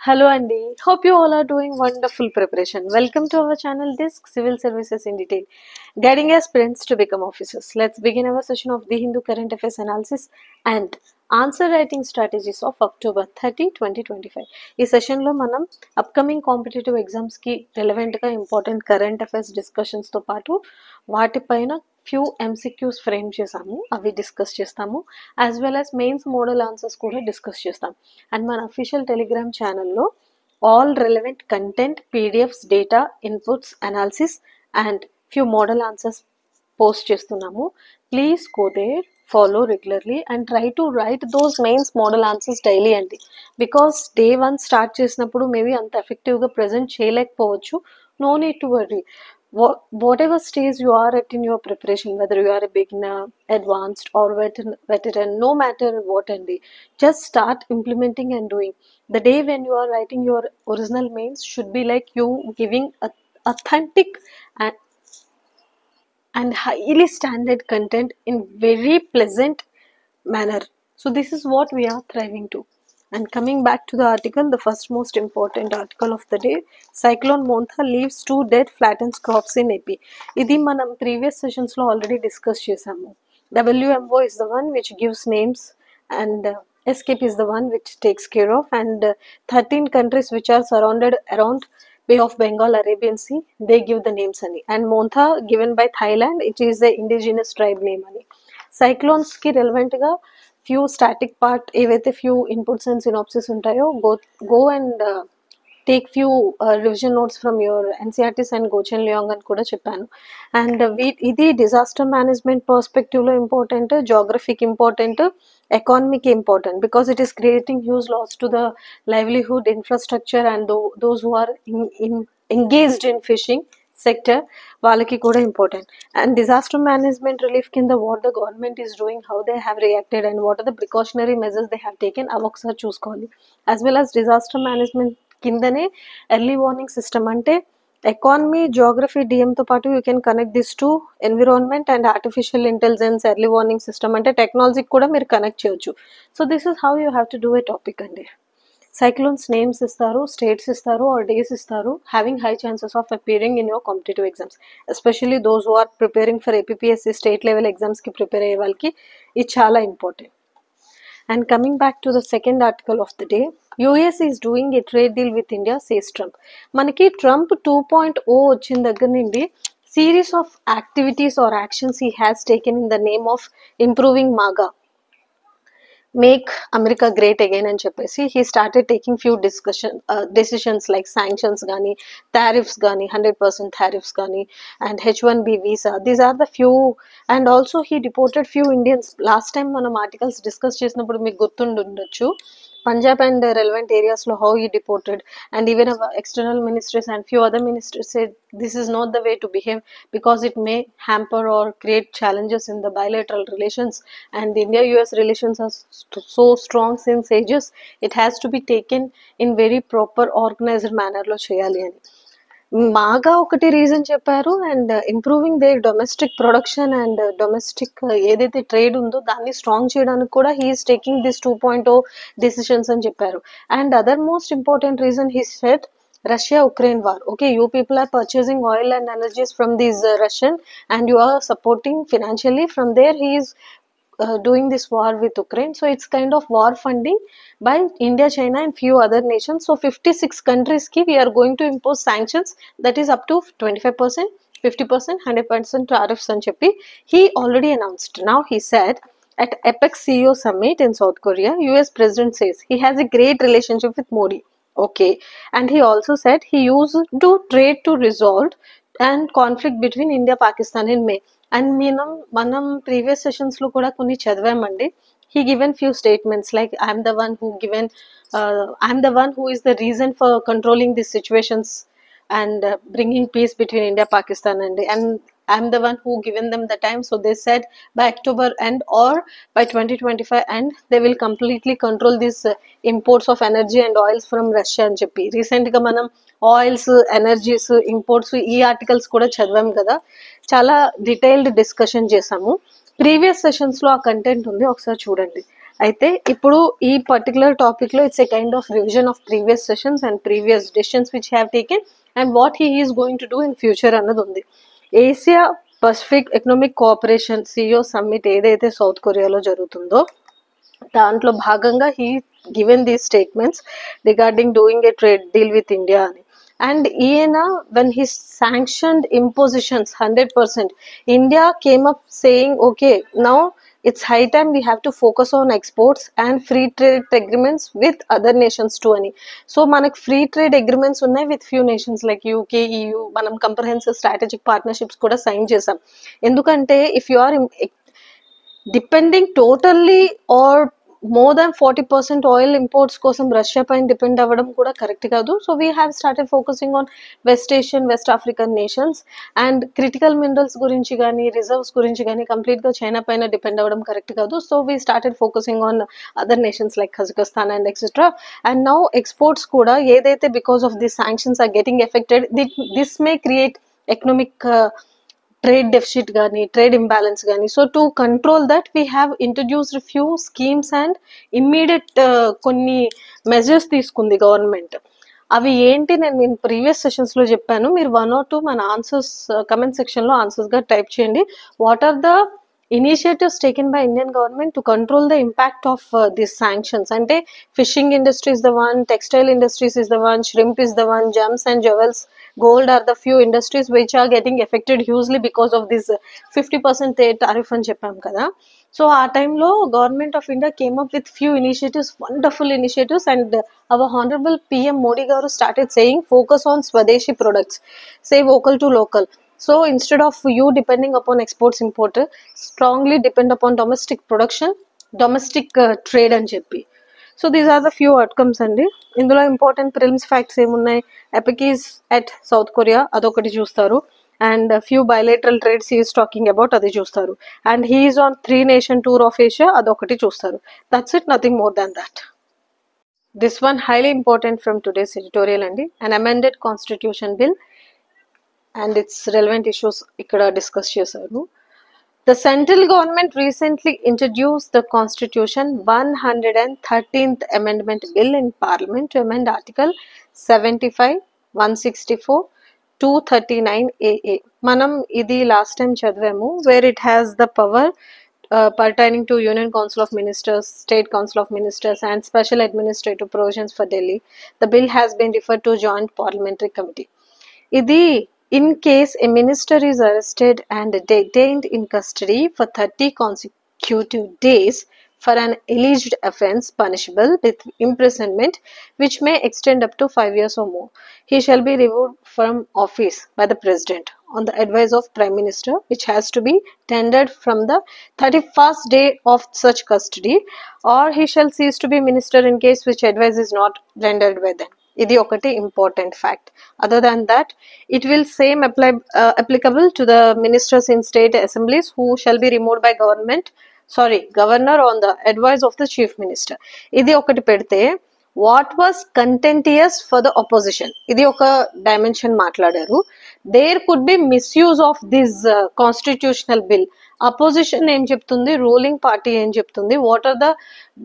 Hello Andy, hope you all are doing wonderful preparation. Welcome to our channel Disc Civil Services in Detail, guiding aspirants to become officers. Let's begin our session of the Hindu Current Affairs Analysis and Answer Writing Strategies of October 30, 2025. ఈ సెషన్లో మనం upcoming competitive ఎగ్జామ్స్కి రెలవెంట్గా important current affairs డిస్కషన్స్తో పాటు వాటిపైన few MCQs frame చేసాము, అవి డిస్కస్ చేస్తాము. As well as mains model answers కూడా డిస్కస్ చేస్తాం. అండ్ మన అఫీషియల్ టెలిగ్రామ్ ఛానల్లో all relevant content, PDFs, data, inputs, analysis and few model answers post చేస్తున్నాము. Please go there, follow regularly and try to write those mains model answers daily అండి. Because day 1 start చేసినప్పుడు maybe అంత ఎఫెక్టివ్గా present చేయలేకపోవచ్చు. No need to worry. Whatever stage you are at in your preparation, whether you are a beginner, advanced or veteran, no matter what, and just start implementing and doing. The day when you are writing your original mains should be like you giving authentic and highly standard content in very pleasant manner. So this is what we are thriving to. And coming back to the article, the first most important article of the day, Cyclone Montha leaves 2 dead, flattens crops in AP. Idi manam previous sessions lo already discuss chesamu. WMO is the one which gives names and escape is the one which takes care of, and 13 countries which are surrounded around Bay of Bengal, Arabian Sea, they give the names ani. And Montha given by Thailand, it is the indigenous tribe name ani. Cyclones ki relevant ga few static part ఏవైతే few inputs and synopsis ఉంటాయో go and take few revision notes from your NCERTs and Gochen Leong అని కూడా చెప్పాను. And ఇది disaster management పర్స్పెక్టివ్లో important, జాగ్రఫీకి important, ఎకానమీకి important, because it is creating huge loss to the livelihood, infrastructure and those who are engaged in fishing sector, వాళ్ళకి కూడా important. And disaster management relief కింద what the government is doing, how they have reacted and what are the precautionary measures they have taken, అవి ఒకసారి చూసుకోవాలి. As well as disaster management కిందనే early warning system, అంటే economy, geography, డిఎంతో పాటు you can connect this to environment and artificial intelligence early warning system, అంటే టెక్నాలజీకి కూడా మీరు కనెక్ట్ చేయొచ్చు. So this is how you have to do a topic అండి. సైక్లోన్స్ నేమ్స్ ఇస్తారు, స్టేట్స్ ఇస్తారు ఆర్ డేస్ ఇస్తారు, having high chances of appearing in your competitive exams, especially those who are preparing for APSC state level ఎగ్జామ్స్కి prepare అయ్యే వాళ్ళకి ఇది చాలా important. And coming back to the second article of the day, US is doing a trade deal with India, says Trump. మనకి Trump 2.0 వచ్చిన దగ్గర నుండి series of activities or actions he has taken in the name of improving MAGA, make America great again అని చెప్పేసి he started taking few decisions like sanctions కానీ, tariffs కానీ, 100% tariffs కానీ, and H1B visa. These are the few. And also he deported few Indians. Last time మనం articles discuss చేసినప్పుడు మీకు గుర్తుండొచ్చు, Punjab and relevant areas lo how he deported, and even our external ministers and few other ministers said this is not the way to behave because it may hamper or create challenges in the bilateral relations, and India-US relations are so strong since ages. It has to be taken in very proper organized manner lo cheyali ani. మాగా ఒకటి reason చెప్పారు, and improving their domestic production and domestic ఏదైతే trade ఉందో దాన్ని strong చేయడానికి కూడా he's taking this 2.0 decisions అని చెప్పారు. And other most important reason he said Russia Ukraine war. Okay, you people are purchasing oil and energies from these Russian and you are supporting financially from there. He is doing this war with Ukraine, so it's kind of war funding by India, China and few other nations. So 56 countries ki we are going to impose sanctions that is up to 25%, 50%, 100% tariffs అని చెప్పి he already announced. Now he said at APEC CEO summit in South Korea, US president says he has a great relationship with Modi. Okay, and he also said he used to trade to resolve and conflict between India Pakistan in May. And మనం previous sessions లో కూడా కొన్ని చదివామండి. he given few statements like I'm the one who is the reason for controlling these situations and bringing peace between India Pakistan, and I'm the one who given them the time. So they said by October end or by 2025 end they will completely control these imports of energy and oils from Russia అని చెప్పి recent గా మనం oils, energies, imports ఈ articles కూడా చదివాం కదా, చాలా detailed discussion చేసాము. ప్రీవియస్ సెషన్స్ లో ఆ కంటెంట్ ఉంది, ఒకసారి చూడండి. అయితే ఇప్పుడు ఈ పర్టికులర్ టాపిక్లో it's a kind of revision of previous sessions and previous decisions which have taken and what he is going to do in future అన్నది ఉంది. Asia Pacific economic cooperation CEO summit ఏదైతే సౌత్ కొరియాలో జరుగుతుందో దాంట్లో భాగంగా he given these statements regarding doing a trade deal with India అని. And ఈయన when he sanctioned impositions 100%, India came up saying, okay, now it's high time we have to focus on exports and free trade agreements with other nations too అని. So మనకు free trade agreements ఉన్నాయి with few nations like UK, EU. మనం comprehensive strategic partnerships కూడా sign చేసాం. ఎందుకంటే if you are depending totally or more than 40% oil imports కోసం Russia పైన depend అవ్వడం కూడా కరెక్ట్ కాదు. So we have started focusing on west Asian, west African nations. And critical minerals గురించి కానీ రిజర్వ్స్ గురించి కానీ కంప్లీట్గా చైనా పైన డిపెండ్ అవ్వడం కరెక్ట్ కాదు. So we started focusing on other nations like Kazakhstan and etcetera. And now exports కూడా ఏదైతే because of the sanctions are getting affected, this may create economic trade deficit కానీ trade imbalance కానీ. So to control that we have introduced few schemes and immediate కొన్ని measures తీసుకుంది government. అవి ఏంటి నేను previous సెషన్స్లో చెప్పాను. మీరు 1 or 2 మన ఆన్సర్స్ కమెంట్ సెక్షన్లో ఆన్సర్స్గా టైప్ చేయండి. What are the initiatives taken by Indian government to control the impact of these sanctions? Ante fishing industry is the one, textile industries is the one, shrimp is the one, gems and jewels, gold are the few industries which are getting affected hugely because of this 50% tariff అని చెప్పాం కదా. So ఆ టైంలో government of India came up with few initiatives, wonderful initiatives. And hour honourable PM Modi గారు started saying focus on స్వదేశీ products, say vocal to local. So instead of you depending upon exports import, strongly depend upon domestic production, domestic trade అని చెప్పి. So these are the few outcomes అండి. ఇందులో important prelims facts ఏమున్నాయి? APEC is at south Korea, అదొకటి చూస్తారు. And few bilateral trades is talking about, అది చూస్తారు. And he is on 3 nation tour of Asia, అదొకటి చూస్తారు. That's it, nothing more than that. This one highly important from today's editorial అండి. An amended constitution bill and its relevant issues ikkada discuss chesaru. The central government recently introduced the Constitution 113th Amendment Bill in Parliament to amend Article 75, 164, 239 AA. Manam idi last time chadvamu, where it has the power pertaining to Union Council of Ministers, State Council of Ministers and special administrative provisions for Delhi. The bill has been referred to Joint Parliamentary Committee. Idi in case a minister is arrested and detained in custody for 30 consecutive days for an alleged offence punishable with imprisonment which may extend up to 5 years or more, he shall be removed from office by the President on the advice of Prime Minister, which has to be tendered from the 31st day of such custody, or he shall cease to be minister in case which advice is not rendered by them. ఇది ఒకటి important fact. Other than that it will same applicable to the ministers in state assemblies who shall be removed by governor on the advice of the chief minister. ఇది ఒకటి పెడితే what was contentious for the opposition, ఇది ఒక dimension మాట్లాడారు. There could be misuse of this constitutional bill. Opposition ఏం చెప్తుంది, ruling party ఏం చెప్తుంది, what are the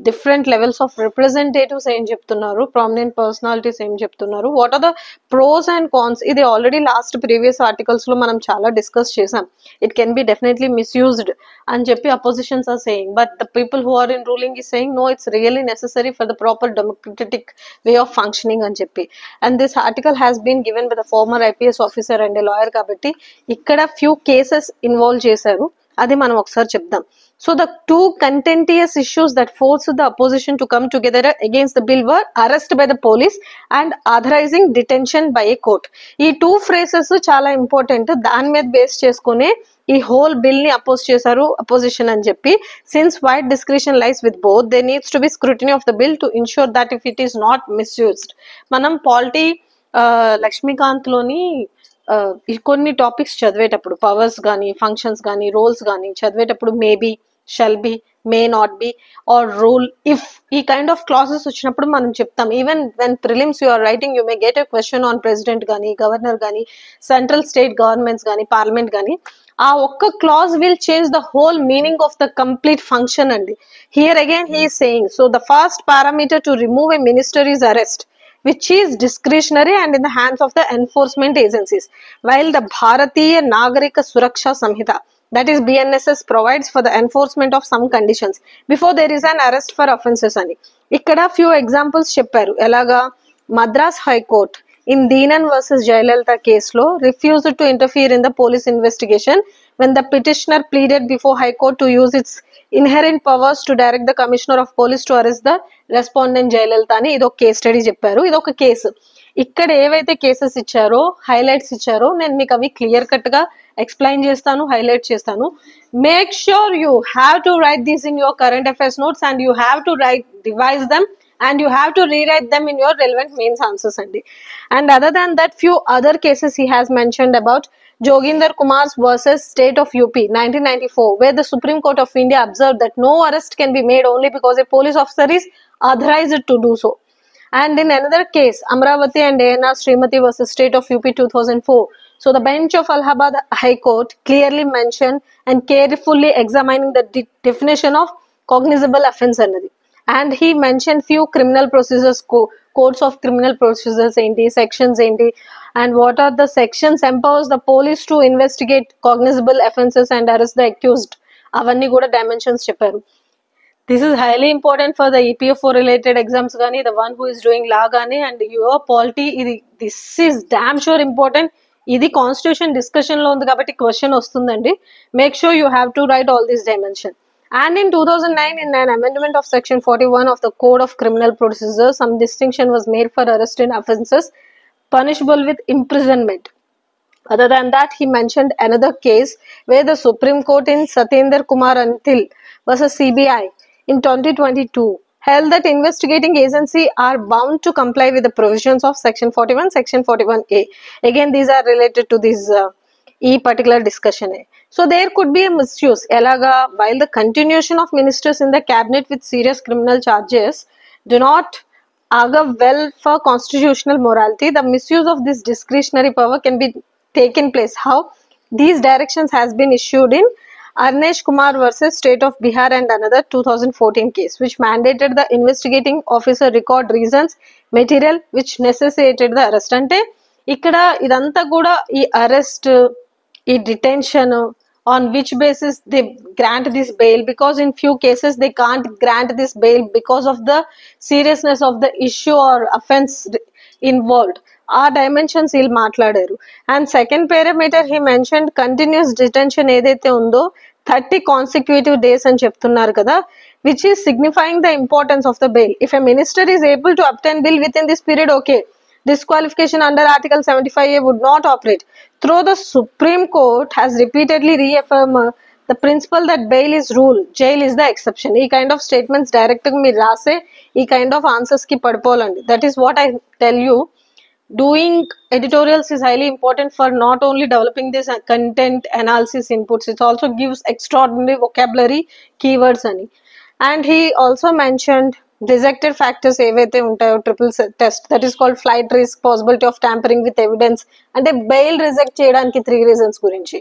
different levels of representatives ఏం చెప్తున్నారు, ప్రామినెంట్ పర్సనాలిటీస్ ఏం చెప్తున్నారు, what are the pros and cons. ఇది ఆల్రెడీ లాస్ట్ ప్రీవియస్ ఆర్టికల్స్ లో మనం చాలా డిస్కస్ చేసాం. It can be definitely misused అని చెప్పి oppositions are saying, but the people who are in ruling is saying no, it's really necessary for the proper democratic way of functioning అని చెప్పి. And this article has been given by the former IPS officer and lawyer. కాబట్టి ఇక్కడ few cases involve చేశారు, అది మనం ఒకసారి చెప్దాం. So the two contentious issues that forced the opposition to come together against the bill were arrest by the police and authorizing detention by a court. ఈ 2 phrases చాలా important. దాని మీద base చేసుకునే ఈ హోల్ బిల్ ని oppose చేశారు opposition అని చెప్పి. Since wide discretion lies with both, they needs to be scrutiny of the bill to ensure that if it is not misused. మనం పాలిటీ లక్ష్మీకాంత్ లోని కొన్ని టాపిక్స్ చదివేటప్పుడు, పవర్స్ కానీ ఫంక్షన్స్ కానీ రోల్స్ కానీ చదివేటప్పుడు maybe, shall be, may not be, or rule if, ఈ kind of classes వచ్చినప్పుడు మనం చెప్తాం. Even when prelims you are writing, you may get a question on president కానీ, గవర్నర్ కానీ, సెంట్రల్ స్టేట్ గవర్నమెంట్స్ కానీ, పార్లమెంట్ కానీ, ఆ ఒక్క clause will change the whole meaning of the complete function అండి. Here again he is saying, so the first parameter to remove a minister is arrest, which is discretionary and in the hands of the enforcement agencies, while the Bharatiya Nagarika Suraksha Samhita, that is BNSS, provides for the enforcement of some conditions before there is an arrest for offences ani. Ikkada few examples chepparu. Elaga Madras High Court in Deenan versus Jayalalitha case lo refused to interfere in the police investigation when the petitioner pleaded before High Court to use its inherent powers to direct the Commissioner of Police to arrest the respondent Jayalalitha అని ఇదొక case study చెప్పారు. ఇదొక case. ఇక్కడ ఏవైతే cases ఇచ్చారో, highlights ఇచ్చారో, నేను మీకు అవి క్లియర్ కట్ గా ఎక్స్ప్లెయిన్ చేస్తాను, హైలైట్ చేస్తాను. Make sure you have to right these in your current affairs notes and you have to revise them and you have to rewrite them in your relevant mains answers andi. And other than that, few other cases he has mentioned about Joginder Kumar's versus State of UP 1994, where the Supreme Court of India observed that no arrest can be made only because a police officer is authorized to do so. And in another case, Amravati and ANR Srimati versus State of UP 2004, so the bench of Allahabad High Court clearly mentioned and carefully examining the definition of cognizable offence annadi. And he mentioned few criminal procedures, codes of criminal procedures enti, sections enti, and what are the sections empowers the police to investigate cognizable offences and arrest the accused. Avanni kuda dimensions chepparu. This is highly important for the EPFO related exams gaani, the one who is doing law gaani, and your polity, this is damn sure important. ఇది constitution discussion లో ఉంది కాబట్టి question వస్తుందండి. Make sure you have to right all this dimension. And in 2009, in an amendment of Section 41 of the Code of Criminal Procedure, some distinction was made for arrest in offences punishable with imprisonment. Other than that, he mentioned another case where the Supreme Court in Satyendra Kumar Antil versus CBI in 2022 held that investigating agency are bound to comply with the provisions of Section 41, Section 41A. Again, these are related to this ఈ particular discussion. So there could be a misuse. ఎలాగా? While the continuation of ministers in the cabinet with serious criminal charges do not augur well for constitutional morality, the misuse of this discretionary power can be taken place. How? These directions has been issued in Arnesh Kumar versus State of Bihar and another 2014 case, which mandated the investigating officer record reasons material which necessitated the arrest. అంటే ఇక్కడ ఇదంతా కూడా ఈ arrest, ఈ detention, on which basis they grant this bail, because in few cases they can't grant this bail because of the seriousness of the issue or offense involved. ఆ dimensions వీళ్ళు మాట్లాడారు. And second parameter he mention continuous detention ఏదైతే ఉందో 30 consecutive days అని చెప్తున్నారు కదా, which is signifying the importance of the bail. If a minister is able to obtain bail within this period, okay, disqualification under Article 75A would not operate. Though the Supreme Court has repeatedly reaffirmed the principle that bail is rule, jail is the exception. ఈ kind of statements direct గా మీరు రాసే ఈ kind of answers కి పడిపోవాలండి. That is what I tell you. Doing editorials is highly important for not only developing this content analysis inputs, it also gives extraordinary vocabulary keywords ani. And he also mentioned rejected factors ఏవైతే ఉంటాయో triple test, that is called flight risk, possibility of tampering with evidence, అంటే bail reject చేయడానికి 3 reasons గురించి,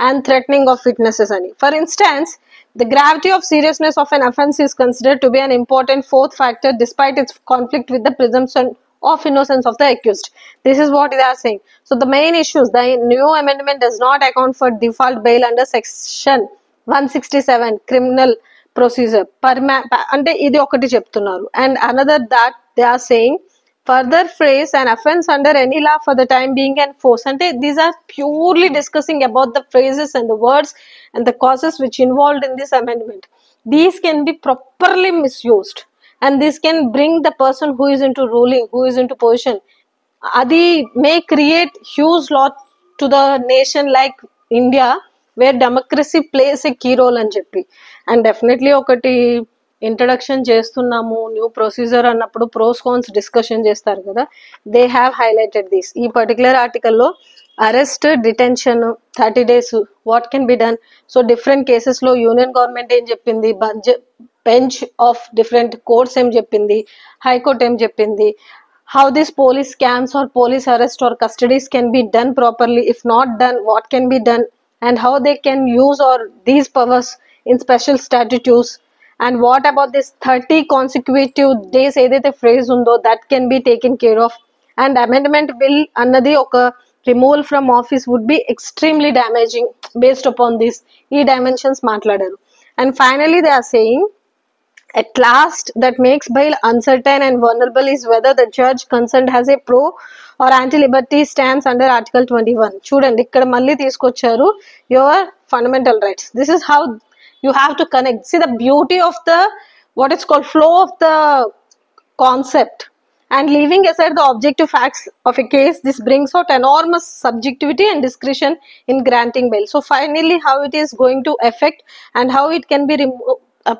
and threatening of witnesses అని. For instance, the gravity of seriousness of an offence is considered to be an important 4th factor despite its conflict with the presumption of innocence of the accused. This is what they are saying. So the main issues, the new amendment does not account for default bail under section 167 criminal procedure అంటే ఇది ఒకటి చెప్తున్నారు. And another that they are saying further phrase an offense under any law for the time being enforced, అంటే these are purely discussing about the phrases and the words and the causes which involved in this amendment. These can be properly misused and this can bring the person who is into ruling, who is into position, adi may create huge lot to the nation like India where democracy plays a key role అని చెప్పి. And definitely ఒకటి introduction చేస్తున్నాము new procedure అన్నప్పుడు pros cons discussion చేస్తారు కదా, they have highlighted this. ఈ particular ఆర్టికల్లో arrest, detention, 30 days what can be done. So different కేసెస్లో యూనియన్ గవర్నమెంట్ ఏం చెప్పింది, బెంచ్ ఆఫ్ డిఫరెంట్ కోర్ట్స్ ఏం చెప్పింది, హైకోర్ట్ ఏం చెప్పింది, how this police scams or police arrest or custodies can be done properly, if not done what can be done, and how they can use or these powers in special statutes, and what about this 30 consecutive days edaithe phrase undo that can be taken care of, and amendment bill annadi oka removal from office would be extremely damaging based upon this e dimensions maatladaru. And finally they are saying at last that makes bail uncertain and vulnerable is whether the judge concerned has a pro or anti-liberty stance under Article 21. చూడండి ఇక్కడ మళ్ళీ తీసుకొచ్చారు your fundamental rights. This is how you have to connect. See the beauty of the what is called flow of the concept, and leaving aside the objective facts of a case, this brings out enormous subjectivity and discretion in granting bail. So finally how it is going to affect and how it can be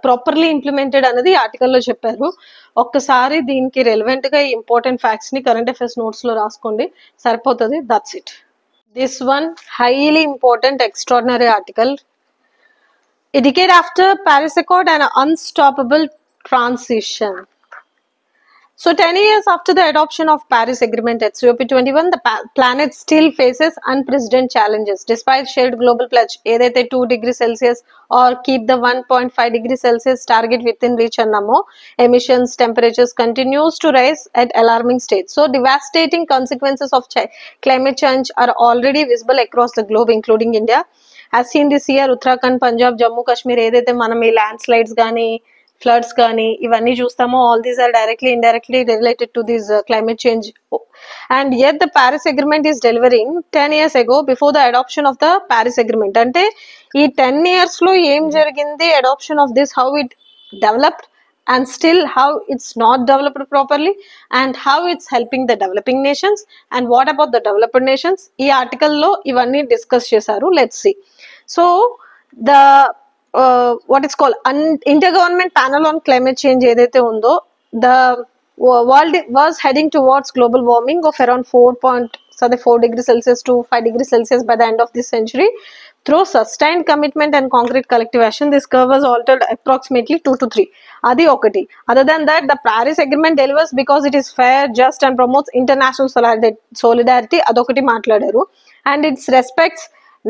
properly implemented అనేది ఆర్టికల్లో చెప్పారు. ఒక్కసారి దీనికి రెలవెంట్గా important ఫ్యాక్ట్స్ని current affairs నోట్స్లో రాసుకోండి, సరిపోతుంది. That's it. This one highly important extraordinary article. A decade after Paris Accord, an unstoppable transition. So 10 years after the adoption of Paris Agreement at COP21, the planet still faces unprecedented challenges. Despite shared global pledge, either 2 degrees Celsius or keep the 1.5 degrees Celsius target within reach annamo, emissions temperatures continues to rise at alarming stage. So devastating consequences of climate change are already visible across the globe, including India. As seen this year, Uttarakhand, Punjab, Jammu, Kashmir, ఏదైతే మనం ఈ landslides గానీ floods కానీ ఇవన్నీ చూస్తామో, all these are directly indirectly related to this climate change. And యet the Paris Agreement is delivering 10 years ago before the adoption of the Paris Agreement. అంటే ఈ 10 years లో ఏం జరిగింది, adoption of this, how it developed and still how it's not developed properly, and how it's helping the developing nations, and what about the developed nations. ఈ article లో ఇవన్నీ discuss చేశారు. Let's see. So the what is called intergovernment panel on climate change ఏదైతే ఉందో, the world was heading towards global warming of around 4 degrees Celsius to 5 degrees Celsius by the end of this century. Through sustained commitment and concrete collective action, this curve was altered approximately 2 to 3. Adi okati. Other than that, the Paris Agreement delivers because it is fair, just, and promotes international solidarity. Adokati maatladaru. And it respects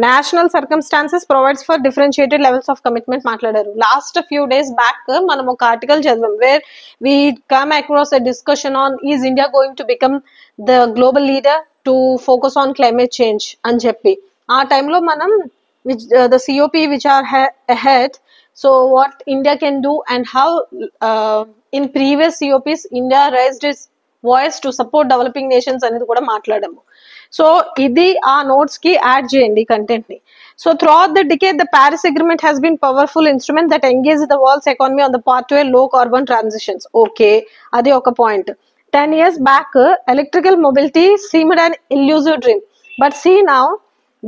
national circumstances, provides for differentiated levels of commitment. Maatladaru. Last few days back, manam oka article chadivam where we come across a discussion on, is India going to become the global leader to focus on climate change అని చెప్పి. ఆ టైంలో మనం the COP which are ahead, so what India can do, and how in previous COPs India raised its voice to support developing nations అనేది కూడా మాట్లాడాము. So ఇది ఆ నోట్స్ కి యాడ్ చేయండి కంటెంట్ ని. So throughout the decade, the Paris Agreement has been powerful instrument that engage the world's economy on the path to a low carbon transitions. Okay, అది ఒక point. 10 years back, electrical mobility seemed an elusive dream, but see now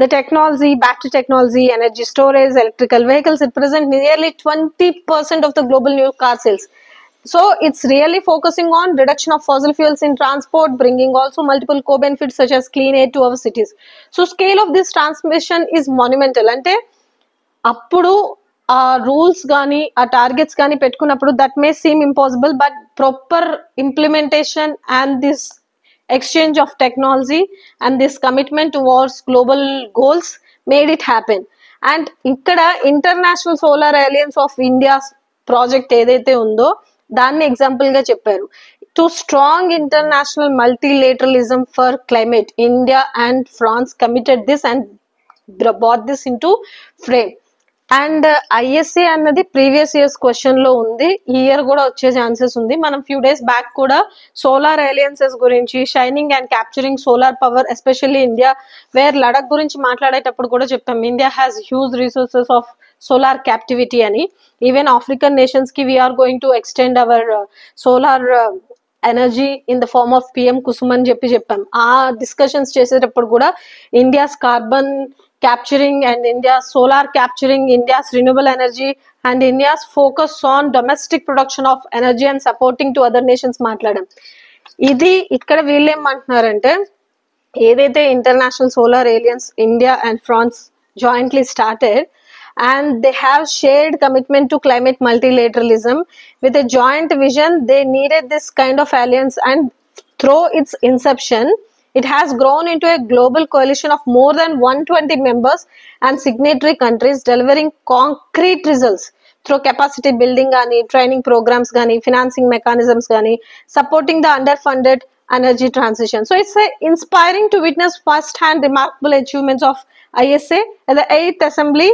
the technology, battery technology, energy storage, electrical vehicles, it present nearly 20% of the global new car sales. So it's really focusing on reduction of fossil fuels in transport, bringing also multiple co-benefits such as clean air to our cities. So scale of this transmission is monumental. Ante appudu ఆ rules కానీ ఆ targets కానీ పెట్టుకున్నప్పుడు that may seam impossible, but proper implementation and this exchange of technology and this commitment towards global goals made it happen. And ikkada international solar alliance of India's project edaithe undo danni example ga chepparu. To strong international multilateralism for climate, India and France committed this and brought this into frame. And ISA అన్నది previous years question లో ఉంది, ఈ year కూడా వచ్చే chances ఉంది. మనం few days back కూడా solar alliances గురించి, shining and capturing solar power especially India, where Ladakh గురించి మాట్లాడేటప్పుడు కూడా చెప్తాం, India has huge resources of solar captivity అని. ఈవెన్ ఆఫ్రికన్ నేషన్స్ కి we are going to extend our solar energy in the form of PM Kusum అని చెప్పాం. ఆ డిస్కషన్స్ చేసేటప్పుడు కూడా India's carbon capturing and India's solar capturing India's renewable energy and India's focus on domestic production of energy and supporting to other nations మాట్లాడడం. ఇది ఇక్కడ వీళ్ళు ఏమంటున్నారంటే ఏదైతే international solar alliance India and France jointly started and they have shared commitment to climate multilateralism with a joint vision. They needed this kind of alliance, and through its inception it has grown into a global coalition of more than 120 members and signatory countries delivering concrete results through capacity building gani, training programs gani, financing mechanisms gani, supporting the underfunded energy transition. So it's inspiring to witness first-hand remarkable achievements of ISA at the 8th Assembly,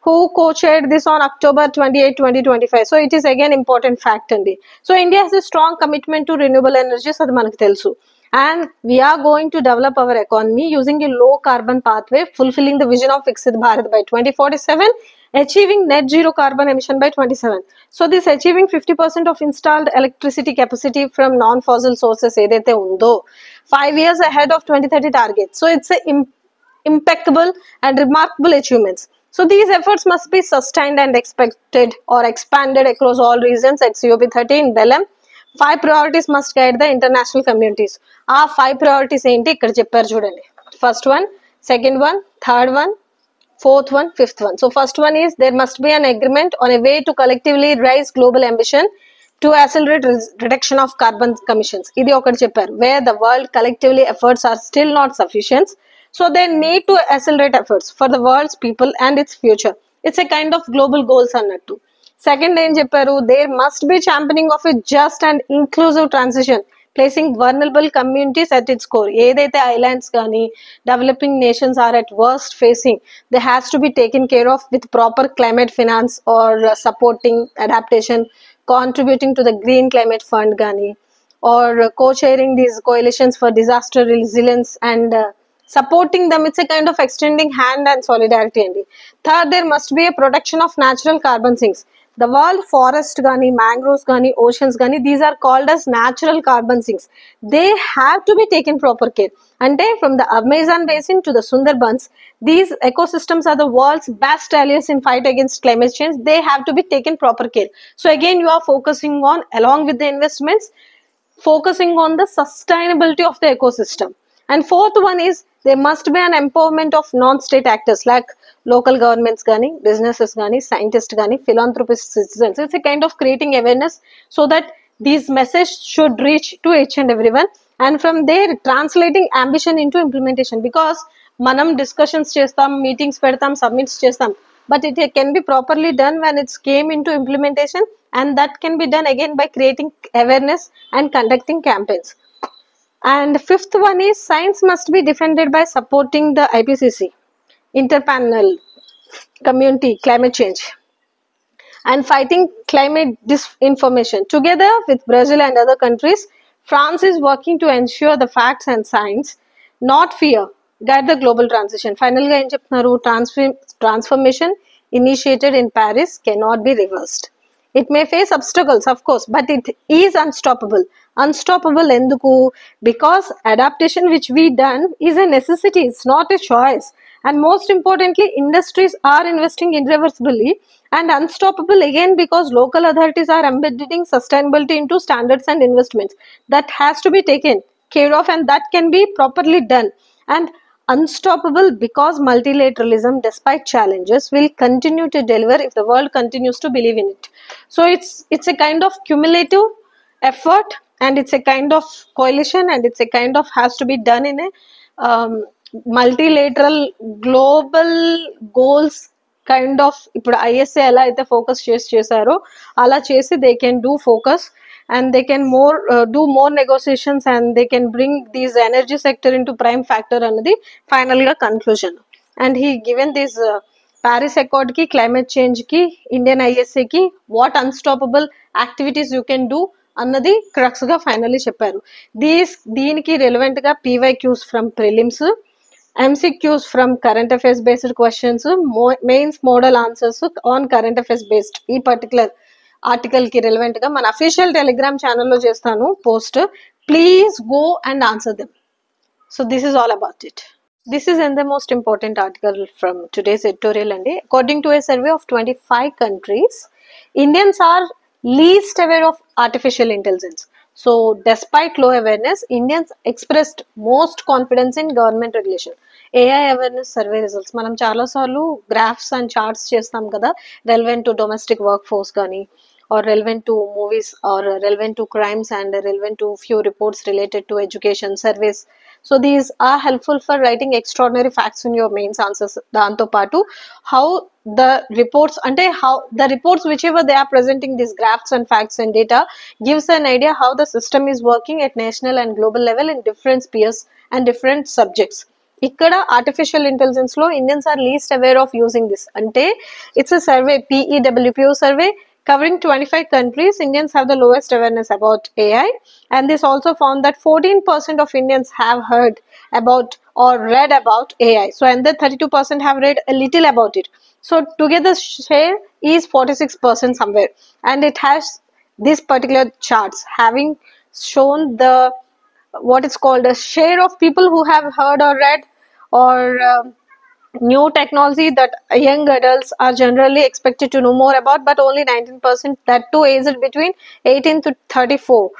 who co-chaired this on October 28, 2025. So it is again important fact andi. So India has a strong commitment to renewable energies, adi manaku telusu, and we are going to develop our economy using a low carbon pathway, fulfilling the vision of Viksit Bharat by 2047, achieving net zero carbon emission by 27. So this achieving 50% of installed electricity capacity from non-fossil sources edaithe undo 5 years ahead of 2030 target. So it's a impeccable and remarkable achievements. So these efforts must be sustained and expected or expanded across all regions at COP30 in Belem. 5 priorities must guide the international communities. Our 5 priorities ఏంటి ఇక్కడ చెప్పారు చూడండి. First one, second one, third one, fourth one, fifth one. So first one is there must be an agreement on a way to collectively raise global ambition to accelerate reduction of carbon emissions. ఇది ఒకటి చెప్పారు. Where the world collectively efforts are still not sufficient, so they need to accelerate efforts for the world's people and its future. It's a kind of global goals అన్నట్టు. Second ఏం చెప్పారు, there must be championing of a just and inclusive transition, placing vulnerable communities at its core. ఏదైతే islands కానీ developing nations are at worst facing, they has to be taken care of with proper climate finance or supporting adaptation, contributing to the green climate fund కానీ, or co-chairing these coalitions for disaster resilience and supporting them. It's a kind of extending hand and solidarity andi. Third, there must be a protection of natural carbon sinks. The world forest gani, mangroves gani, oceans gani, these are called as natural carbon sinks. They have to be taken proper care. And from the Amazon basin to the Sundarbans, these ecosystems are the world's best allies in fight against climate change. They have to be taken proper care. So again, you are focusing on, along with the investments, focusing on the sustainability of the ecosystem. And fourth one is there must be an empowerment of non-state actors like local governments gani, businesses gani, scientists gani, philanthropists, citizens. It's a kind of creating awareness so that these messages should reach to each and everyone, and from there translating ambition into implementation. Because manam discussions chestam, meetings pedtam, submits chestam, but it can be properly done when it's came into implementation, and that can be done again by creating awareness and conducting campaigns. And fifth one is science must be defended by supporting the IPCC, interpanel community climate change, and fighting climate disinformation. Together with Brazil and other countries, France is working to ensure the facts and science, not fear, guide the global transition. Finally, ఏం చెప్తున్నారు, transformation initiated in Paris cannot be reversed. It may face obstacles, of course, but it is unstoppable. Unstoppable enduku? Because adaptation which we done is a necessity, it's not a choice. And most importantly, industries are investing irreversibly. And unstoppable again because local authorities are embedding sustainability into standards and investments. That has to be taken care of, and that can be properly done. And unstoppable because multilateralism, despite challenges, will continue to deliver if the world continues to believe in it. So it's a kind of cumulative effort, and it's a kind of coalition, and it's a kind of has to be done in a multilateral global goals kind of. ఇప్పుడు ISA ఎలా అయితే focus చేశారో అలా చేసి they can do focus, and they can do more negotiations, and they can bring these energy sector into prime factor అన్నది final గా conclusion. And he given this Paris Accord ki, climate change ki, Indian ISA ki what unstoppable activities you can do అన్నది crux గా finally చెప్పారు. దీనికి relevant గా PYQs from prelims, MCQs from current affairs based questions, mains model answers on current affairs based. ఈ particular article కి relevant గా మన official Telegram ఛానల్లో చేస్తాను post. Please go and answer them. So this is all about it. This is the most important article from today's editorial. And according to a survey of 25 countries, Indians are least aware of artificial intelligence. So, despite low awareness, Indians expressed most confidence in government regulation. AI awareness survey results. మనం చాలా సార్లు graphs and charts చేస్తాం కదా, relevant to domestic workforce కానీ, or relevant to movies, or relevant to crimes, and relevant to few reports related to education surveys. So these are helpful for writing extraordinary facts in your mains answers. దాంతో పాటు how the reports అంటే how the reports whichever they are presenting these graphs and facts and data gives an idea how the system is working at national and global level in different spheres and different subjects. ఇక్కడ artificial intelligence లో Indians are least aware of using this. అంటే it's a survey, PEWPO survey covering 25 countries. Indians have the lowest awareness about AI, and this also found that 14% of Indians have heard about or read about AI. So and the 32% have read a little about it. So together share is 46% somewhere, and it has this particular charts having shown the what is called a share of people who have heard or read or new technology that young adults are generally expected to know more about, but only 19%, that too aged between 18 to 34,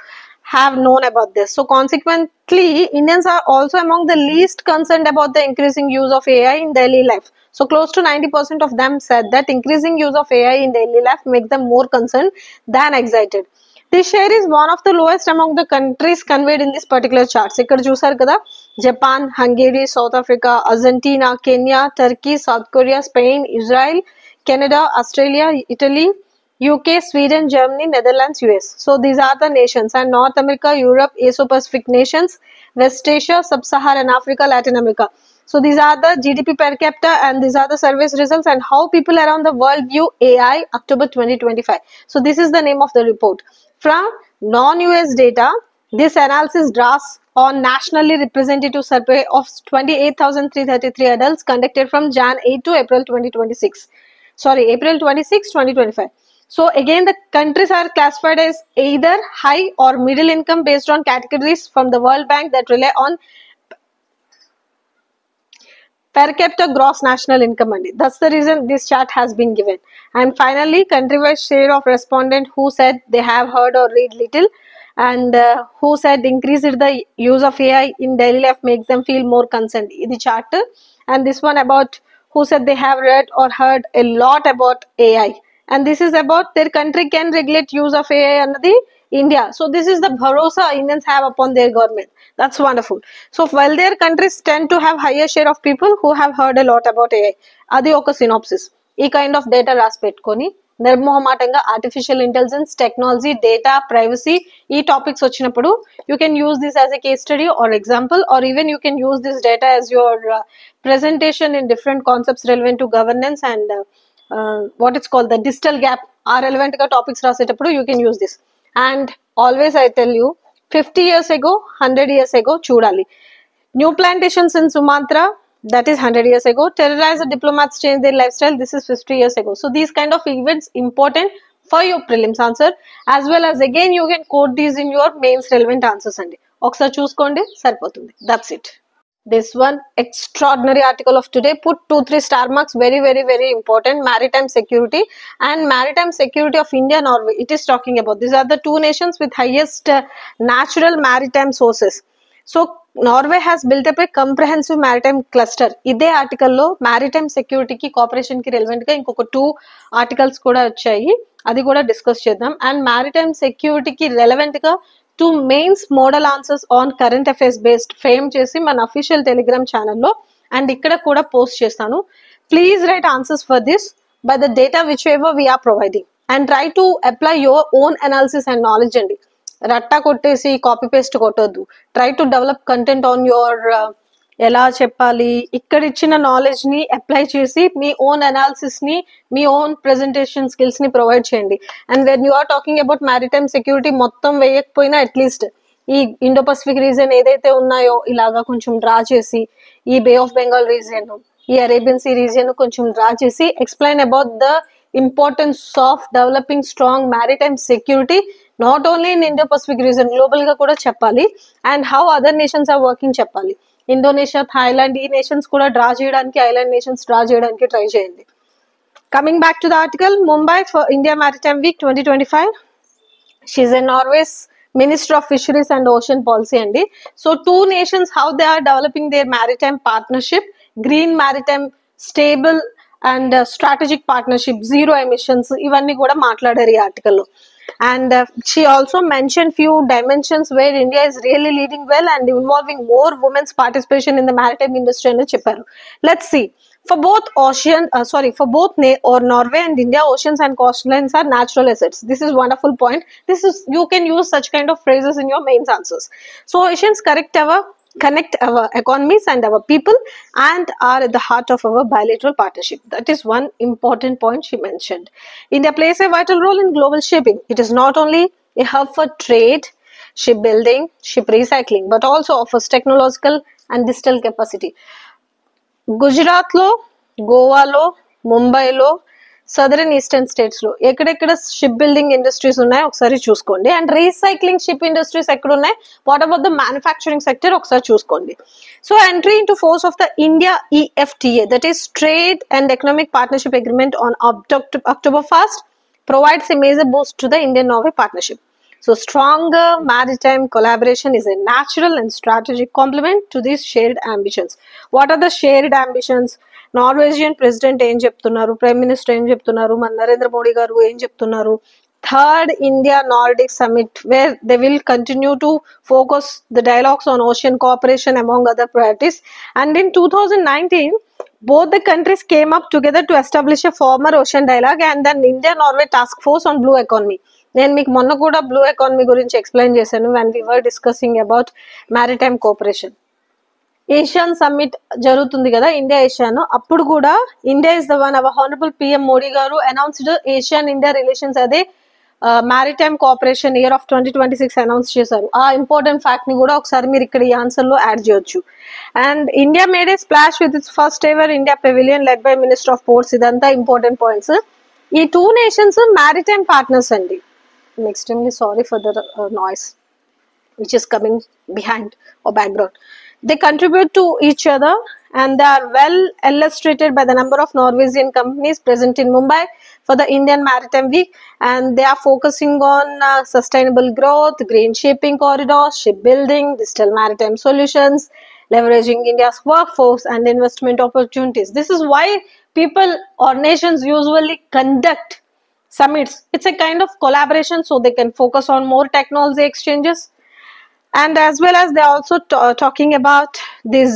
have known about this. So consequently, Indians are also among the least concerned about the increasing use of AI in daily life. So close to 90% of them said that increasing use of AI in daily life makes them more concerned than excited. This share is one of the lowest among the countries conveyed in this particular charts. ఇక్కడ చూసారు కదా, Japan, Hungary, south Africa, Argentina, Kenya, Turkey, south Korea, Spain, Israel, Canada, Australia, Italy, UK, Sweden, Germany, Netherlands, US. So these are the nations, and North America, Europe, Asia-Pacific nations, West Asia, Sub-Saharan Africa, Latin America. So these are the GDP per capita, and these are the surveys results and how people around the world view AI October 2025. So this is the name of the report. From non-US data, this analysis draws on nationally representative survey of 28,333 adults conducted from Jan 8 to April 2026. Sorry, April 26, 2025. So again, the countries are classified as either high or middle income based on categories from the World Bank that rely on per capita gross national income. And that's the reason this chart has been given. And finally, country-wise share of respondent who said they have heard or read little, and who said increased the use of AI in daily life makes them feel more concerned. This chart, and this one about who said they have read or heard a lot about AI, and this is about their country can regulate use of AI under the India. So this is the bharosa Indians have upon their government. That's wonderful. So while their countries tend to have higher share of people who have heard a lot about AI, adi oka synopsis. ఈ kind of data రాసి పెట్టుకొని నిర్మోహమాటంగా artificial intelligence, technology, data, privacy ఈ topics వచ్చినప్పుడు you can use this as a case study or example, or even you can use this data as your presentation in different concepts relevant to governance and what it's called the digital gap are relevant ga topics rasetappudu you can use this. And always I tell you, 50 years ago, 100 years ago chudali, new plantations in Sumatra, that is 100 years ago, terrorized diplomats changed their lifestyle, this is 50 years ago. So these kind of events important for your prelims answer, as well as again you can quote these in your mains relevant answers andi. Oksa చూసుకోండి సరిపోతుంది. That's it. This one extraordinary article of today, put 2-3 star marks, very very very important. Maritime security and maritime security of India, Norway, it is talking about. These are the two nations with highest natural maritime sources. So Norway has built up a comprehensive maritime cluster. ఇదే article లో maritime security కి cooperation కి relevant గా ఇంకొక 2 articles కూడా వచ్చాయి, అది కూడా డిస్కస్ చేద్దాం. అండ్ maritime security కి రెలవెంట్ గా 2 mains model answers on current affairs based frame చేసి మన అఫీషియల్ టెలిగ్రామ్ ఛానల్లో అండ్ ఇక్కడ కూడా పోస్ట్ చేస్తాను. Please write answers for this by the data whichever we are providing and try to apply your own analysis and knowledge అండి. రట్టా కొట్టేసి copy paste కొట్టొద్దు. Try to develop content on your ఎలా చెప్పాలి, ఇక్కడ ఇచ్చిన నాలెడ్జ్ ని అప్లై చేసి మీ ఓన్ అనాలిసిస్ ని, మీ ఓన్ ప్రెజెంటేషన్ స్కిల్స్ ని ప్రొవైడ్ చేయండి. And when you are talking about maritime security మొత్తం వేయకపోయినా అట్లీస్ట్ ఈ ఇండో పసిఫిక్ రీజియన్ ఏదైతే ఉన్నాయో ఇలాగా కొంచెం డ్రా చేసి, ఈ బే ఆఫ్ బెంగాల్ రీజియన్, ఈ అరేబియన్ సీ రీజియన్ కొంచెం డ్రా చేసి explain about the importance of developing strong maritime security not only in Indo Pacific region, global గా కూడా చెప్పాలి. And how other nations are working చెప్పాలి. ఇండోనేషియా, థాయిలాండ్, ఈ nations కూడా draw చేయడానికి, ఐలాండ్ నేషన్స్ డ్రా చేయడానికి ట్రై చేయండి. Coming back to the article, Mumbai for India Maritime Week 2025. She's a Norway's Minister of Fisheries and Ocean Policy అండి. So two nations, how they are developing their maritime partnership, green maritime, stable and strategic partnership, zero emissions, ఇవన్నీ కూడా మాట్లాడారు ఈ ఆర్టికల్లో. And she also mentioned few dimensions where India is really leading well and involving more women's participation in the maritime industry అని చెప్పారు. Let's see. For both Norway and India, oceans and coastlines are natural assets. This is wonderful point. You can use such kind of phrases in your main answers. So oceans connect our economies and our people and are at the heart of our bilateral partnership. That is one important point she mentioned. India plays a vital role in global shipping. It is not only a hub for trade, shipbuilding, ship recycling, but also offers technological and digital capacity. గుజరాత్లో, గోవాలో, ముంబైలో, southern eastern స్టేట్స్లో ఎక్కడెక్కడ ship building industries ఉన్నాయో ఒకసారి చూసుకోండి. And recycling ship industries ఎక్కడ ఉన్నాయి, what about the manufacturing sector ఒకసారి చూసుకోండి. So entry into force of the India EFTA, that is trade and economic partnership agreement on October 1st provides a major boost to the Indian-Norway partnership. So stronger maritime collaboration is a natural and strategic complement to these shared ambitions. What are the shared ambitions? Norwegian president ఏం చెప్తున్నారు, prime minister ఏం చెప్తున్నారు, మన నరేంద్ర మోడీ గారు ఏం చెప్తున్నారు? Third India Nordic Summit, where they will continue to focus the dialogues on ocean cooperation among other priorities. And in 2019, both the countries came up together to establish a former ocean dialogue and an India-Norway task force on blue economy. నేను మీకు మొన్న కూడా blue economy గురించి explain చేశాను when we were discussing about maritime cooperation. Asian summit జరుగుతుంది కదా, India ఏషియాను, అప్పుడు కూడా India is the one, hour honourable PM Modi గారు అనౌన్స్డ్ ఏషియన్ ఇండియా రిలేషన్స్ అదే maritime cooperation year of 2026 announce చేశారు. ఆ ఇంపార్టెంట్ ఫ్యాక్ట్ ని కూడా ఒకసారి మీరు ఇక్కడ ఈ ఆన్సర్ లో యాడ్ చేయొచ్చు. And India made A splash with its first ever India pavilion led by minister of ports. ఇదంతా ఇంపార్టెంట్ పాయింట్స్. ఈ టూ నేషన్స్ మారిటైమ్ పార్ట్నర్స్ అండి. I'm extremely sorry for the noise which is coming behind or background. They contribute to each other and they are well illustrated by the number of Norwegian companies present in Mumbai for the Indian Maritime Week, and they are focusing on sustainable growth, green shipping corridors, shipbuilding, digital maritime solutions, leveraging India's workforce and investment opportunities. This is why people or nations usually conduct summits. It's a kind of collaboration, so they can focus on more technology exchanges. And as well as they are also talking about this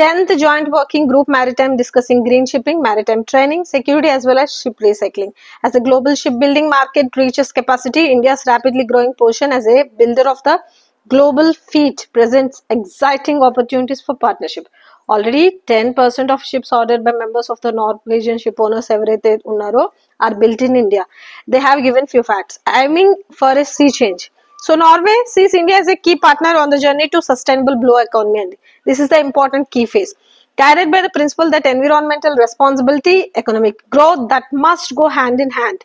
10th joint working group maritime, discussing green shipping, maritime training, security as well as ship recycling. As the global shipbuilding market reaches capacity, India's rapidly growing position as a builder of the global fleet presents exciting opportunities for partnership. Already 10% of ships ordered by members of the Norwegian ship owners ఎవరైతే ఉన్నారో are built in India. They have given few facts aiming for a sea change. So Norway sees India as a key partner on the journey to sustainable blue economy, and this is the important key phase, guided by the principle that environmental responsibility, economic growth, that must go hand in hand.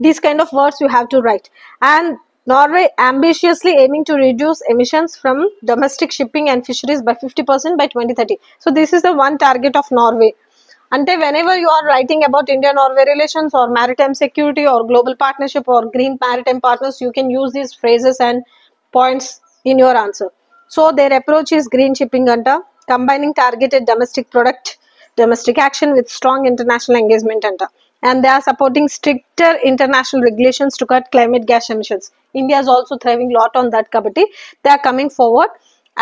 These kind of words you have to write. And Norway ambitiously aiming to reduce emissions from domestic shipping and fisheries by 50% by 2030. So this is the one target of Norway. Ante whenever you are writing about India-Norway relations or maritime security or global partnership or green maritime partners, you can use these phrases and points in your answer. So their approach is green shipping anta, combining targeted domestic action with strong international engagement anta. And they are supporting stricter international regulations to cut climate gas emissions. India is also thriving a lot on that kabatti. They are coming forward.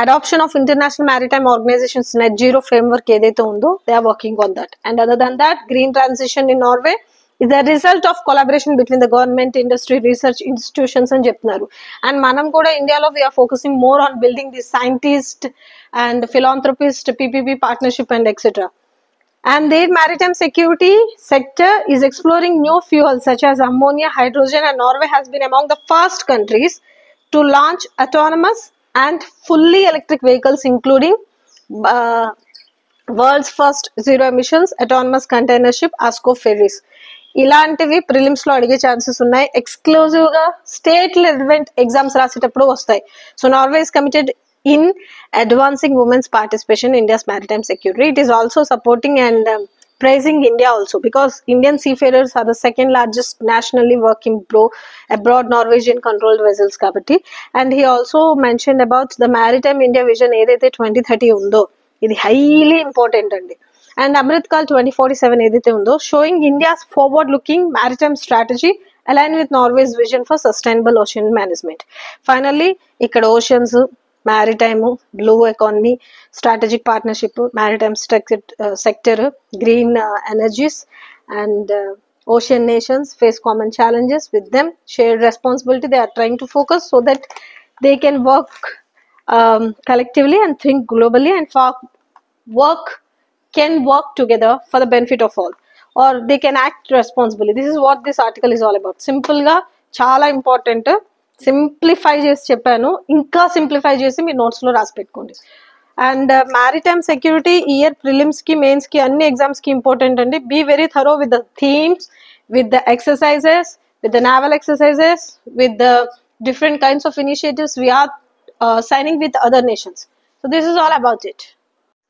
Adoption of International Maritime Organization's net zero framework edaithe undo, they are working on that. And other than that, green transition in Norway is the result of collaboration between the government, industry, research institutions and చెప్తున్నారు. And మనం కూడా ఇండియాలో we are focusing more on building the scientist and philanthropist PPP partnership and etc. And their maritime security sector is exploring new fuels such as ammonia, hydrogen, and Norway has been among the first countries to launch autonomous and fully electric vehicles, including world's first zero emissions autonomous container ship ASCO ferries. ఇలాంటివి prelims లో అడిగే chances ఉన్నాయి. Exclusive గా state level exams రాసేటప్పుడు వస్తాయి. So Norway is committed in advancing women's participation in India's maritime security. It is also supporting and praising India also, because Indian seafarers are the second largest nationally working abroad Norwegian controlled vessels kabatti. And he also mentioned about the Maritime India Vision ఏదైతే 2030 ఉందో ఇది highly important అండి. And Amrit Kaal 2047 ఏదైతే ఉందో showing India's forward looking maritime strategy aligned with Norway's vision for sustainable ocean management. Finally, ఇక్కడ oceans, maritime, blue economy, strategic partnership, maritime sector, green energies, and ocean nations face common challenges. With them, shared responsibility, they are trying to focus so that they can work collectively and think globally, and can work together for the benefit of all, or they can act responsibly. This is what this article is all about. Simple ga చాలా important. Simplify చేసి చెప్పాను, ఇంకా simplify చేసి మీ నోట్స్లో రాసి పెట్టుకోండి. And maritime security year ప్రిలిమ్స్కి, మెయిన్స్కి, అన్ని ఎగ్జామ్స్కి ఇంపార్టెంట్ అండి. Be very thorough with the themes, with the exercises, with the naval exercises, with the different kinds of initiatives we are signing with other nations. So this is all about it.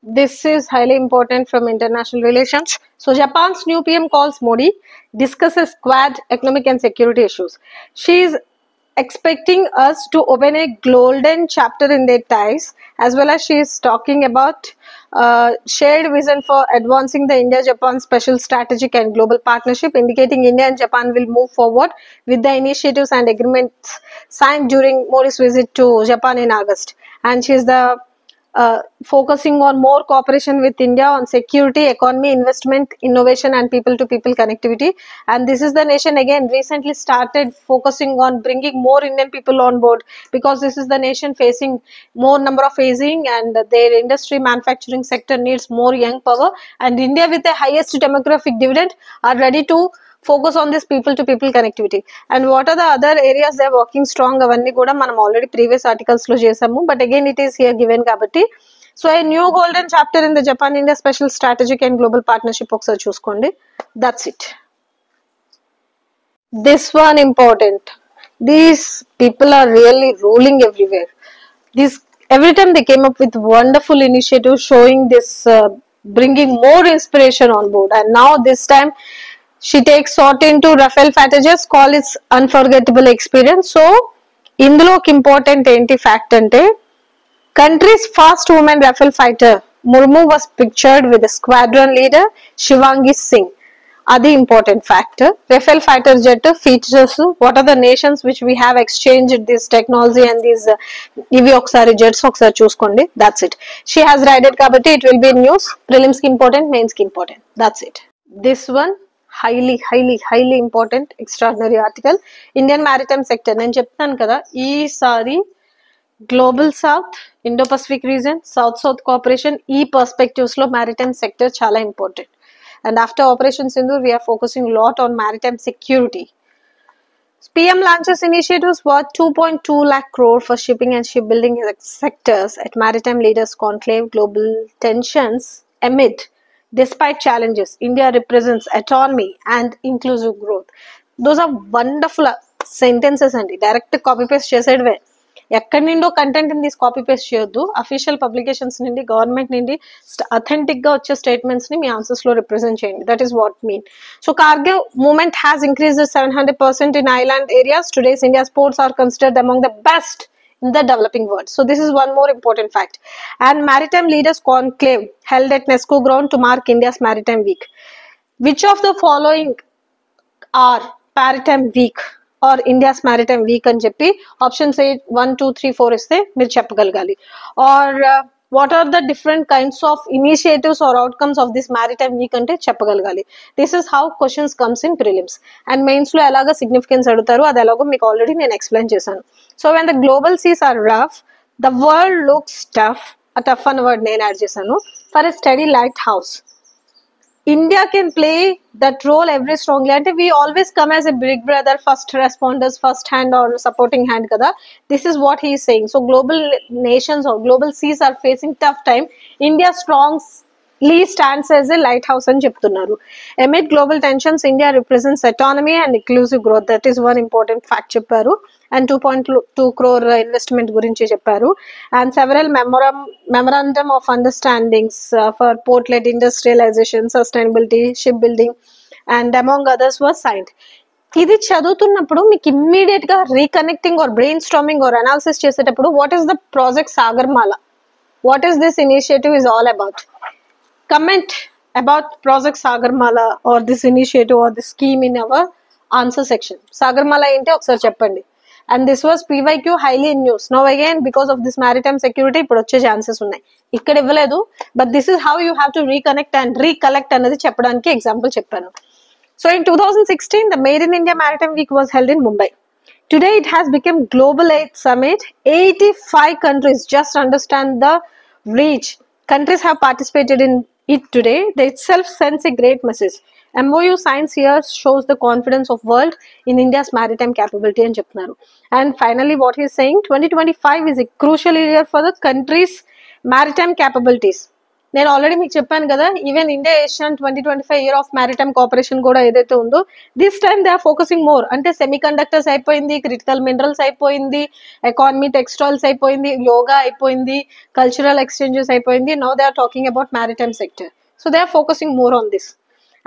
This is highly important from international relations. So Japan's new PM calls Modi, discusses Quad economic and security issues. She is expecting us to open a golden chapter in their ties, as well as she is talking about shared vision for advancing the India-Japan special strategic and global partnership, indicating India and Japan will move forward with the initiatives and agreements signed during Modi's visit to Japan in August. And she is focusing on more cooperation with India on security, economy, investment, innovation, and people-to-people connectivity. And this is the nation again recently started focusing on bringing more Indian people on board, because this is the nation facing more number of aging, and their industry manufacturing sector needs more young power. And India, with the highest demographic dividend, are ready to focus on this people-to-people connectivity. And what are the other areas they are working strong? Avanni kuda manam already previous articles lo chesamu, but again it is here given kabatti. So a new golden chapter in the Japan-India special strategic and global partnership ఒకసారి చూసుకోండి. That's it. This one important. These people are really ruling everywhere. Every time they came up with wonderful initiatives showing this, bringing more inspiration on board. And now this time she takes sort into Rafale fighter jets, call it unforgettable experience. So ఇందులోకి important ఏంటి fact అంటే, country's first woman Rafale fighter Murmu was pictured with the squadron leader Shivangi Singh. Adi important factor. Rafale fighter jet features what are the nations which we have exchanged this technology and these ivi oksari jets oksari chuskondi. That's it. She has rided kabatti it will be news. Prelims ki important, mains ki important. That's it. This one highly important extraordinary article. Indian maritime sector నేను చెప్తాను కదా, ఈసారి global south, Indo Pacific reason, south cooperation, ఈ perspectives లో maritime sector చాలా important. And after Operation Sindoor, we are focusing a lot on maritime security. PM launches initiatives worth 2.2 lakh crore for shipping and shipbuilding sectors at Maritime Leaders Conclave. Global tensions amid. Despite challenges, India represents autonomy and inclusive growth. Those are wonderful sentences and direct copy paste చేసేటివే. ఎక్కడి నుండో content తీసి copy paste చేయొద్దు. Official publications నుండి, government నుండి authentic గా వచ్చే statements ని మీ answers లో రిప్రజెంట్ చేయండి. That is what mean. So cargo movement has increased 700% in island areas. Today's India's ports are considered among the best in the developing world. So this is one more important fact. And Maritime Leaders Conclave held at NESCO ground to mark India's Maritime Week. Which of the following are Maritime Week or India's Maritime Week అని చెప్పి options 1, 2, 3, 4 ఇస్తే మీరు చెప్పగలగాలి. Or what are the different kinds of initiatives or outcomes of this maritime week అంటే చెప్పగలగాలి. This is how questions comes in prelims. And mains లో ఎలాగ significance అడుగుతారు అది ఎలాగో మీకు ఆల్రెడీ నేను ఎక్స్ప్లెయిన్ చేశాను. So when the global seas are rough, the world looks tough. ఆ టఫ్ అన్న వర్డ్ నేను యాడ్ చేశాను. For a steady lighthouse, India can play that role every strongly. And we always come as a big brother, first responders, first hand or supporting hand kada. This is what he is saying. So global nations or global seas are facing tough time. India's strong లీ stands as a lighthouse అని చెప్తున్నారు. Amid global tensions India represents autonomy and inclusive growth, that is one important fact చెప్పారు. And 2.2 crore investment గురించి చెప్పారు. And several memorandum of understandings for port led industrialisation, sustainability, ship building and among others were signed. ఇది చదువుతున్నప్పుడు మీకు immediate గా reconnecting or brainstorming or analysis చేసేటప్పుడు what is the project Sagarmala, what is this initiative is all about? Comment about project Sagarmala or this initiative or this scheme in our answer section. Sagarmala ente okkar cheppandi. And this was PYQ highly in news. Now again because of this maritime security ippudu వచ్చే chances unnai. ikkada ivvaledu, but this is how you have to reconnect and recollect anadi cheppadaniki example cheppanu. So in 2016 the Made in India Maritime Week was held in Mumbai. Today it has become Global Aid Summit. 85 countries, just understand the reach. Countries have participated in it today. That itself sends a great message. MOU science here shows the confidence of world in India's maritime capability and cheptunaru. And finally what he is saying, 2025 is a crucial year for the country's maritime capabilities. నేను ఆల్రెడీ మీకు చెప్పాను కదా, even India ASEAN 2025 year of maritime cooperation కూడా ఏదైతే ఉందో this time they are focusing more. అంటే semiconductors అయిపోయింది, క్రిటికల్ మినరల్స్ అయిపోయింది, ఎకానమీ టెక్స్టైల్స్ అయిపోయింది, యోగా అయిపోయింది, కల్చరల్ ఎక్స్చేంజెస్ అయిపోయింది. Now they are talking about maritime sector. So they are focusing more on this.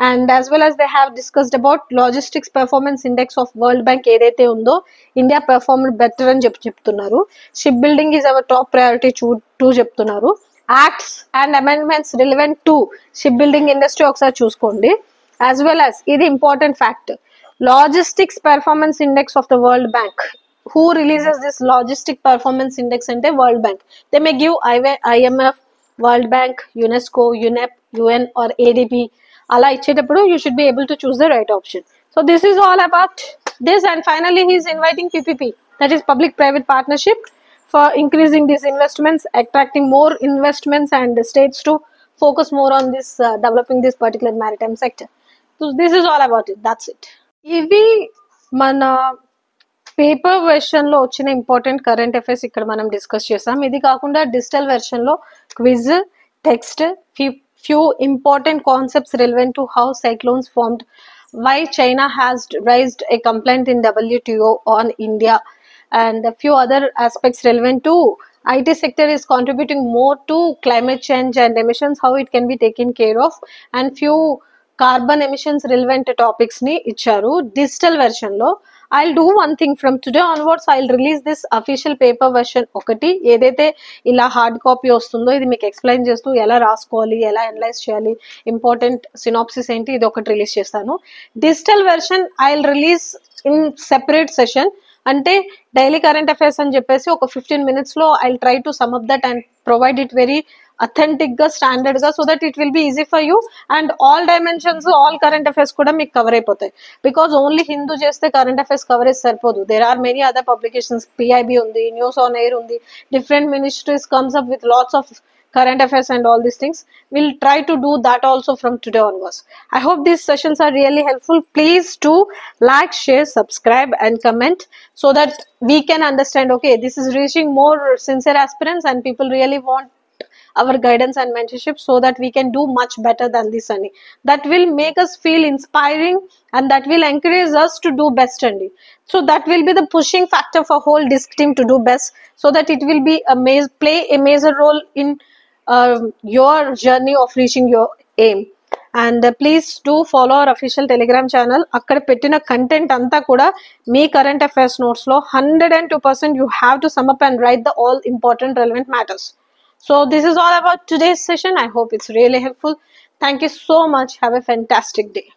And as well as they have discussed about logistics performance index of world bank ఏదైతే ఉందో India perform better అని చెప్తున్నారు. Ship building is our top priority too చెప్తున్నారు. Acts and amendments relevant to ship building industry ఒకసారి చూసుకోండి. As well as ఇది important fact, logistics performance index of the world bank. Who releases this logistic performance index అంటే world bank. They may give IMF, world bank, UNESCO, UNEP, UN or ADB. అలా ఇచ్చేటప్పుడు you should be able to choose the right option. So this is all about this. And finally he is inviting PPP, that is public private partnership, for increasing these investments, attracting more investments and states to focus more on this developing this particular maritime sector. So this is all about it. That's it. ఇవి మన paper version లో వచ్చిన important current affairs ఇక్కడ మనం discuss చేసాం. ఇది కాకుండా digital version లో quiz, text, few important concepts relevant to how cyclones formed, why China has raised a complaint in WTO on India, and a few other aspects relevant to IT sector is contributing more to climate change and emissions, how it can be taken care of, and few carbon emissions relevant topics ni icharu. Digital version lo I'll do one thing, from today onwards I'll release this official paper version ఒకటి, ఏదైతే ఇలా hard copy వస్తుందో ఇది మీకు explain చేస్తూ ఎలా రాసుకోవాలి, ఎలా అనలైజ్ చేయాలి, ఇంపార్టెంట్ సినాప్సిస్ ఏంటి, ఇది ఒకటి రిలీజ్ చేస్తాను. Digital version I'll release in separate session. అంటే డైలీ కరెంట్ అఫైర్స్ అని చెప్పేసి ఒక 15 minutes లో I'll try to sum up that and provide it very authentic గా, స్టాండర్డ్ గా, so that it will be easy for you. And all dimensions, all current affairs కూడా మీకు cover అయిపోతాయి. Because only Hindu చేస్తే కరెంట్ అఫైర్స్ కవరేజ్ సరిపోదు. There are many other publications, PIB ఉంది, news on air ఉంది, different ministries comes up with lots of current affairs and all these things. We'll try to do that also from today onwards. I hope these sessions are really helpful. Please do like, share, subscribe and comment so that we can understand, okay, this is reaching more sincere aspirants and people really want our guidance and mentorship so that we can do much better than this only. That will make us feel inspiring and that will encourage us to do best only. So that will be the pushing factor for whole disc team to do best, so that it will be play a major role in your journey of reaching your aim. And please do follow our official Telegram channel. అక్కడ పెట్టిన content అంతా కూడా మీ current affairs notes లో 102% you have to sum up and write the all important relevant matters. So this is all about today's session. I hope it's really helpful. Thank you so much. Have a fantastic day.